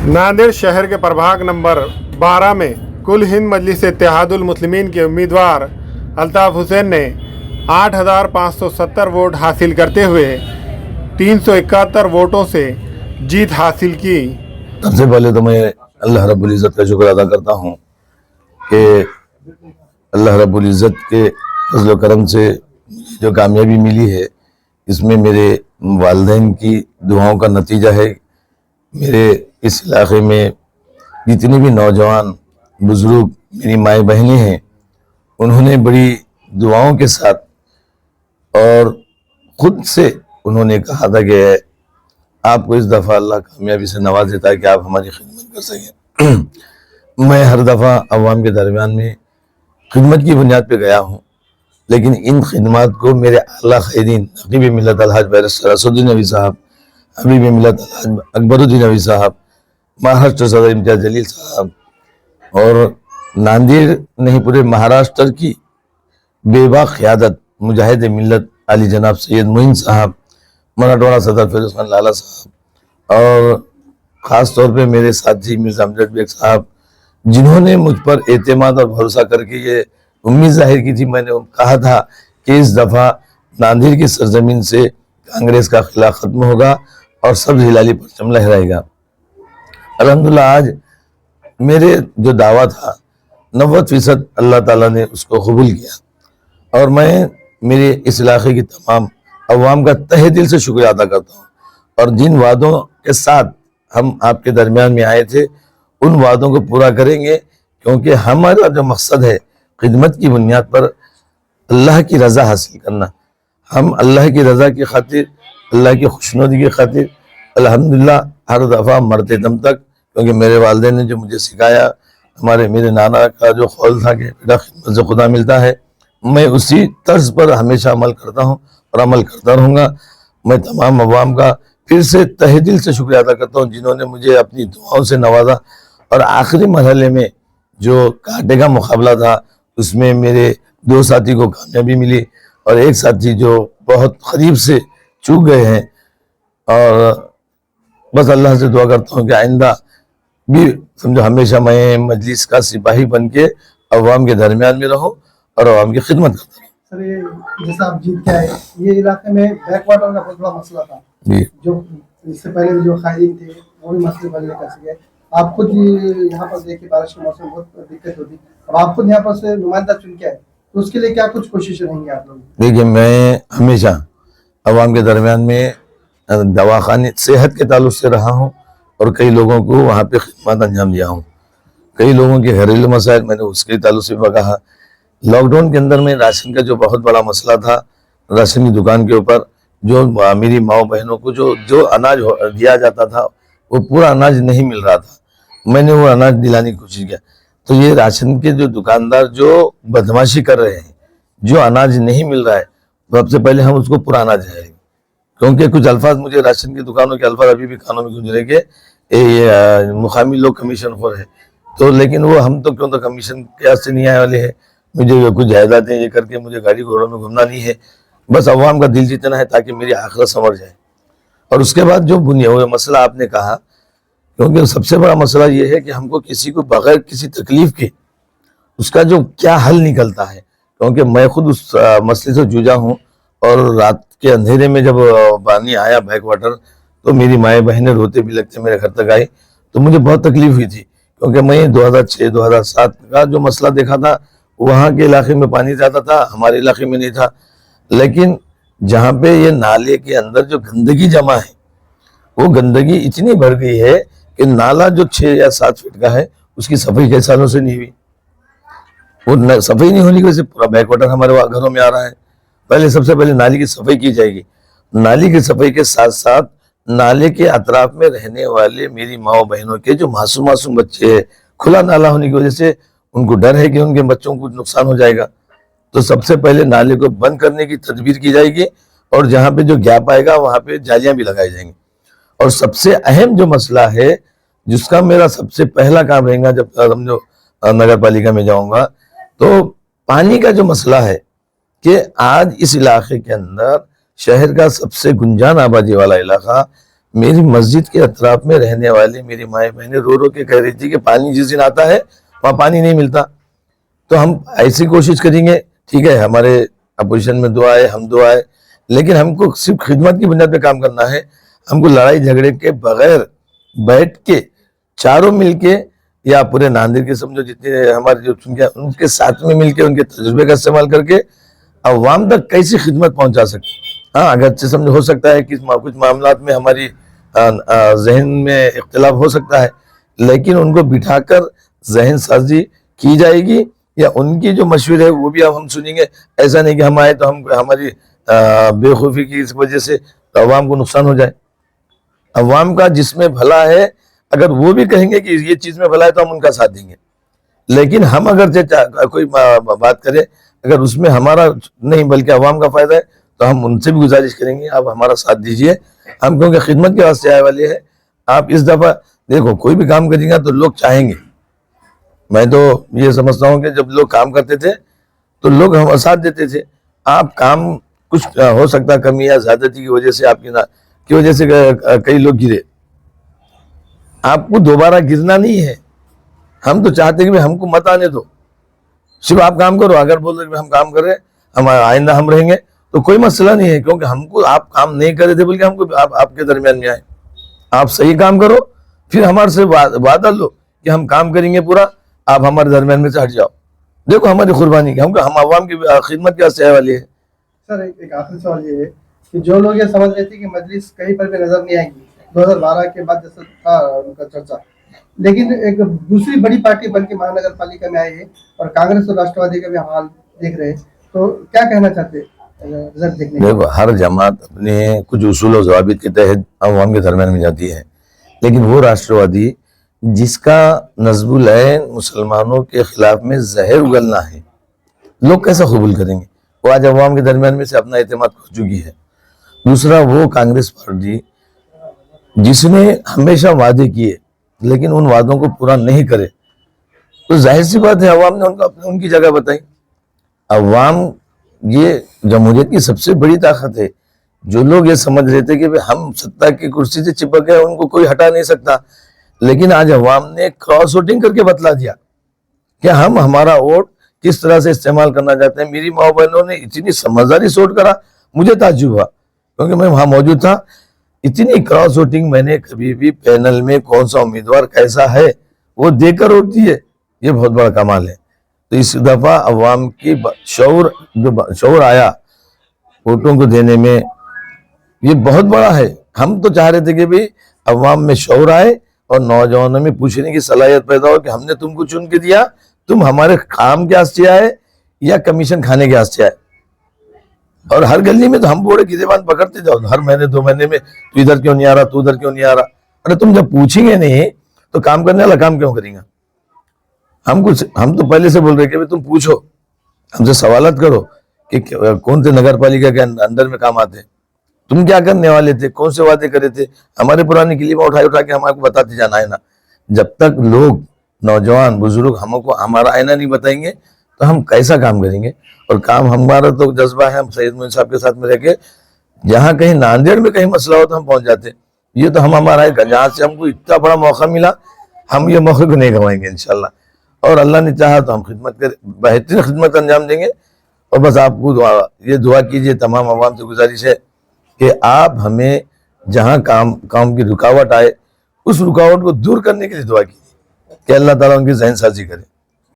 नांदेड़ शहर के प्रभाग नंबर 12 में कुल हिंद मजलिस इत्तेहादुल मुस्लिमीन के उम्मीदवार अल्ताफ़ हुसैन ने 8,570 वोट हासिल करते हुए 371 वोटों से जीत हासिल की। सबसे पहले तो मैं अल्लाह रब्बुल इज़्ज़त का शुक्र अदा करता हूँ कि अल्लाह रब्बुल इज़्ज़त के फज़ल व करम से जो कामयाबी मिली है, इसमें मेरे वालिदैन की दुआओं का नतीजा है। मेरे इस इलाके में जितने भी नौजवान बुज़ुर्ग मेरी माएँ बहनें हैं, उन्होंने बड़ी दुआओं के साथ और ख़ुद से उन्होंने कहा था कि आपको इस दफ़ा अल्लाह कामयाबी से नवाज देता है कि आप हमारी खिदमत कर सकें। मैं हर दफ़ा अवाम के दरमियान में खिदमत की बुनियाद पे गया हूँ, लेकिन इन खिदमत को मेरे आला ख़ैरीन नक़ीब मिल्लत अलहाज बैरिस्टर असदुद्दीन नबी साहब, हबीब मिल्लत अलहाज अकबरुद्दीन नबी साहब, महाराष्ट्र सदर इम्तियाज़ जलील साहब और नांदेड़ नहीं पूरे महाराष्ट्र की बेबाक क़यादत मुजाहिद मिल्लत अली जनाब सैयद मोइन साहब, मराठवाड़ा सदर फिरोज़ खान लाला साहब और ख़ास तौर पे मेरे साथी मिर्ज़ा अमजद बेग साहब, जिन्होंने मुझ पर एतमाद और भरोसा करके ये उम्मीद ज़ाहिर की थी। मैंने कहा था कि इस दफ़ा नांदेड़ की सरजमीन से कांग्रेस का खिला ख़त्म होगा और सब्ज़ हिलाली परचम लहराएगा। अल्हम्दुलिल्लाह आज मेरे जो दावा था 90% अल्लाह ताला ने उसको कबूल किया और मैं मेरे इस इलाके की तमाम अवाम का तहे दिल से शुक्रिया अदा करता हूँ। और जिन वादों के साथ हम आपके दरमियान में आए थे, उन वादों को पूरा करेंगे, क्योंकि हमारा जो मकसद है खिदमत की बुनियाद पर अल्लाह की रज़ा हासिल करना। हम अल्लाह की रज़ा की खातिर, अल्लाह की खुशनुदी की खातिर अल्हम्दुलिल्लाह हर दफ़ा मरते दम तक, क्योंकि मेरे वालिदैन ने जो मुझे सिखाया, मेरे नाना का जो कौल था कि बेटा खिदमत से खुदा मिलता है, मैं उसी तर्ज पर हमेशा अमल करता हूँ और अमल करता रहूँगा। मैं तमाम अवाम का फिर से तहे दिल से शुक्रिया अदा करता हूँ, जिन्होंने मुझे अपनी दुआओं से नवाजा। और आखिरी मरहले में जो कांटे का मुकाबला था, उसमें मेरे 2 साथी को कामयाबी मिली और एक साथी जो बहुत करीब से चूक गए हैं। और बस अल्लाह से दुआ करता हूँ कि आइंदा भी समझो हमेशा मैं मजलिस का सिपाही बन के अवाम के दरमियान में रहूँ और अवाम की खिदमत करता रहूँ। सर, ये जैसा आप जीत के आए, ये इलाके में बैक वाटर का बहुत बड़ा मसला था जी, जो इससे पहले जो कायदीन थे वो भी मसले बल नहीं कर सके। आप खुद यहाँ पर देखिए बारिश के मौसम में बहुत दिक्कत होती, अब आप खुद यहाँ पर से नुमाइंदा चुन के आए, तो उसके लिए क्या कुछ कोशिशें रहेंगी आप लोग? देखिए, मैं हमेशा अवाम के दरमियान में दवाखाने सेहत के ताल्लुक से रहा हूँ और कई लोगों को वहाँ पे खिदमत अंजाम दिया हूँ। कई लोगों के घरेलू मसाइल मैंने उसके ताल्लुक से कहा। लॉकडाउन के अंदर में राशन का जो बहुत बड़ा मसला था, राशन की दुकान के ऊपर जो मेरी माओ बहनों को जो अनाज दिया जाता था, वो पूरा अनाज नहीं मिल रहा था, मैंने वो अनाज दिलाने की कोशिश किया। तो ये राशन के जो दुकानदार जो बदमाशी कर रहे हैं, जो अनाज नहीं मिल रहा है, सबसे पहले हम उसको पूरा अनाज है, क्योंकि कुछ अल्फाज मुझे राशन की दुकानों के अल्फाज अभी भी कानों में गूंज रहे के मुकामी लोग कमीशन खोर है। तो लेकिन वो हम तो क्यों तो कमीशन के से नहीं आए वाले हैं, मुझे कुछ जायदादें ये करके मुझे गाड़ी घोड़ों में घूमना नहीं है, बस अवाम का दिल जीतना है ताकि मेरी आखिरत संवर जाए। और उसके बाद जो बुनियादी मसला आपने कहा, क्योंकि सबसे बड़ा मसला ये है कि हमको किसी को बगैर किसी तकलीफ के उसका जो क्या हल निकलता है, क्योंकि मैं खुद उस मसले से जूझा हूँ। और रात के अंधेरे में जब पानी आया बैक वाटर, तो मेरी माएँ बहनें रोते भी लगते मेरे घर तक आई, तो मुझे बहुत तकलीफ हुई थी, क्योंकि मैं 2006-2007 का जो मसला देखा था, वहाँ के इलाके में पानी जाता था, हमारे इलाके में नहीं था। लेकिन जहाँ पे ये नाले के अंदर जो गंदगी जमा है, वो गंदगी इतनी भर गई है कि नाला जो 6 या 7 फीट का है, उसकी सफाई कई सालों से नहीं हुई। वो सफाई नहीं होने की वजह से पूरा बैक वाटर हमारे घरों में आ रहा है। पहले सबसे पहले नाली की सफाई की जाएगी। नाली की सफाई के साथ साथ नाले के अतराफ में रहने वाले मेरी माओ बहनों के जो मासूम बच्चे हैं, खुला नाला होने की वजह से उनको डर है कि उनके बच्चों को नुकसान हो जाएगा, तो सबसे पहले नाले को बंद करने की तदबीर की जाएगी और जहाँ पे जो गैप आएगा वहाँ पे जालियां भी लगाई जाएंगी। और सबसे अहम जो मसला है, जिसका मेरा सबसे पहला काम रहेगा जब हम जो नगर पालिका में जाऊंगा, तो पानी का जो मसला है कि आज इस इलाके के अंदर शहर का सबसे गुंजान आबादी वाला इलाका میری مسجد کے اطراف میں رہنے والے میری مائیں بہنیں رو رو کے کہہ رہی تھی کہ پانی جس دن آتا ہے وہاں پانی نہیں ملتا. تو ہم ایسی کوشش کریں گے, ٹھیک ہے ہمارے اپوزیشن میں دعا ہے, ہم دعا ہے, لیکن ہم کو صرف خدمت کی بنیاد پہ کام کرنا ہے. ہم کو لڑائی جھگڑے کے بغیر بیٹھ کے چاروں مل کے, یا پورے ناندر کے سمجھو جتنے ہمارے جو ان کے ساتھ میں مل کے ان کے تجربے کا استعمال کر کے عوام تک کیسی خدمت پہنچا سکتے. ہاں اگرچہ سمجھ ہو سکتا ہے کہ کچھ معاملات میں ہماری ذہن میں اختلاف ہو سکتا ہے, لیکن ان کو بٹھا کر ذہن سازی کی جائے گی, یا ان کی جو مشورے ہے وہ بھی اب ہم سنیں گے. ایسا نہیں کہ ہم آئے تو ہماری بے خوفی کی اس وجہ سے عوام کو نقصان ہو جائے. عوام کا جس میں بھلا ہے اگر وہ بھی کہیں گے کہ یہ چیز میں بھلا ہے تو ہم ان کا ساتھ دیں گے, لیکن ہم اگر کوئی بات کرے اگر اس میں ہمارا نہیں بلکہ عوام کا فائدہ ہے تو ہم ان سے بھی گزارش کریں گے آپ ہمارا ساتھ دیجئے. ہم کیونکہ خدمت کے واسطے آئے والے ہیں. آپ اس دفعہ دیکھو کوئی بھی کام کریں گا تو لوگ چاہیں گے. میں تو یہ سمجھتا ہوں کہ جب لوگ کام کرتے تھے تو لوگ ہم ساتھ دیتے تھے. آپ کام کچھ ہو سکتا کمی یا زیادتی کی وجہ سے آپ کی وجہ سے کئی لوگ گرے, آپ کو دوبارہ گرنا نہیں ہے. ہم تو چاہتے ہیں کہ ہم کو مت آنے دو, صرف آپ کام کرو. اگر بول رہے کہ ہم کام کر رہے ہم آئندہ ہم رہیں گے تو کوئی مسئلہ نہیں ہے, کیونکہ ہم کو آپ کام نہیں کر رہے تھے بلکہ ہم کو آپ کے درمیان میں آئے. آپ صحیح کام کرو, پھر ہمارے سے وعدہ لو کہ ہم کام کریں گے پورا, آپ ہمارے درمیان میں سے ہٹ جاؤ. دیکھو ہماری قربانی ہم عوام کی خدمت کے واسطے آنے والی ہے. سر ایک آخری سوال یہ ہے کہ جو لوگ یہ سمجھ رہے تھے کہ مجلس کہیں پر بھی نظر نہیں آئے گی 2012 کے بعد جیسا تھا ان کا چرچا, لیکن ایک دوسری بڑی پارٹی بن کے مہانگر پالیکا میں آئی ہے اور کانگریس اور راشٹروادی کا بھی حال دیکھ رہے ہیں, تو کیا کہنا چاہتے رزلٹ دیکھنے کے؟ دیکھو ہر جماعت اپنے کچھ اصول و ضوابط کے تحت عوام کے درمیان میں جاتی ہے, لیکن وہ راشٹروادی جس کا نصب العین مسلمانوں کے خلاف میں زہر اگلنا ہے, لوگ کیسا قبول کریں گے؟ وہ آج عوام کے درمیان میں سے اپنا اعتماد کھو چکی ہے. دوسرا وہ کانگریس پارٹی جس نے ہمیشہ وعدے کیے لیکن ان وعدوں کو پورا نہیں کرے, تو ظاہر سی بات ہے عوام نے ان کی جگہ بتائی. عوام یہ جمہوریت کی سب سے بڑی طاقت ہے. جو لوگ یہ سمجھ رہے تھے کہ ہم سत्ता کی کرسی سے چپک گئے ان کو کوئی ہٹا نہیں سکتا, لیکن آج عوام نے کراس ووٹنگ کر کے بتلا دیا کہ ہم ہمارا ووٹ کس طرح سے استعمال کرنا چاہتے ہیں. میری ماں بہنوں نے اتنی سمجھداری سے ووٹ کرا, مجھے تعجب ہوا کیونکہ میں وہاں موجود تھا. اتنی کراس ووٹنگ میں نے کبھی بھی پینل میں کون سا امیدوار کیسا ہے وہ دیکھ کر ووٹ دیے, یہ بہت بڑا کمال ہے. تو اس دفعہ عوام کی شعور آیا ووٹوں کو دینے میں, یہ بہت بڑا ہے. ہم تو چاہ رہے تھے کہ بھی عوام میں شعور آئے اور نوجوانوں میں پوچھنے کی صلاحیت پیدا ہو کہ ہم نے تم کو چن کے دیا, تم ہمارے کام کے واسطے آئے یا کمیشن کھانے کے واسطے آئے. اور ہر گلی میں تو ہم بوڑے کی زبان پکڑتے جاؤ, ہر مہینے 2 مہینے میں تو ادھر کیوں نہیں آ رہا, تو ادھر کیوں نہیں آ رہا. ارے تم جب پوچھیں گے نہیں تو کام کرنے والا کام کیوں کریں گا؟ ہم تو پہلے سے بول رہے کہ تم پوچھو, ہم سے سوالات کرو کہ کون سے نگر پالیکا کے اندر میں کام آتے, تم کیا کرنے والے تھے, کون سے وعدے کرے تھے. ہمارے پرانے کلیمہ اٹھا کے ہمارے کو بتاتے جانا ہے نا. جب تک لوگ نوجوان بزرگ ہم کو ہمارا آئینہ نہیں بتائیں گے تو ہم کیسا کام کریں گے؟ اور کام ہمارا تو جذبہ ہے, ہم سید معین صاحب کے ساتھ میں رہ کے جہاں کہیں ناندیڑ میں کہیں مسئلہ ہو تو ہم پہنچ جاتے. یہ تو ہمارا ہے, جہاں سے ہم کو اتنا بڑا موقع ملا ہم یہ موقع کو نہیں گنوائیں گے انشاءاللہ. اور اللہ نے چاہا تو ہم بہترین خدمت انجام دیں گے. اور بس آپ کو یہ دعا کیجئے, تمام عوام سے گزارش ہے کہ آپ ہمیں جہاں کام کی رکاوٹ آئے اس رکاوٹ کو دور کرنے کے لیے دعا کیجئے کہ اللہ تعالیٰ ان کی ذہن سازی کرے.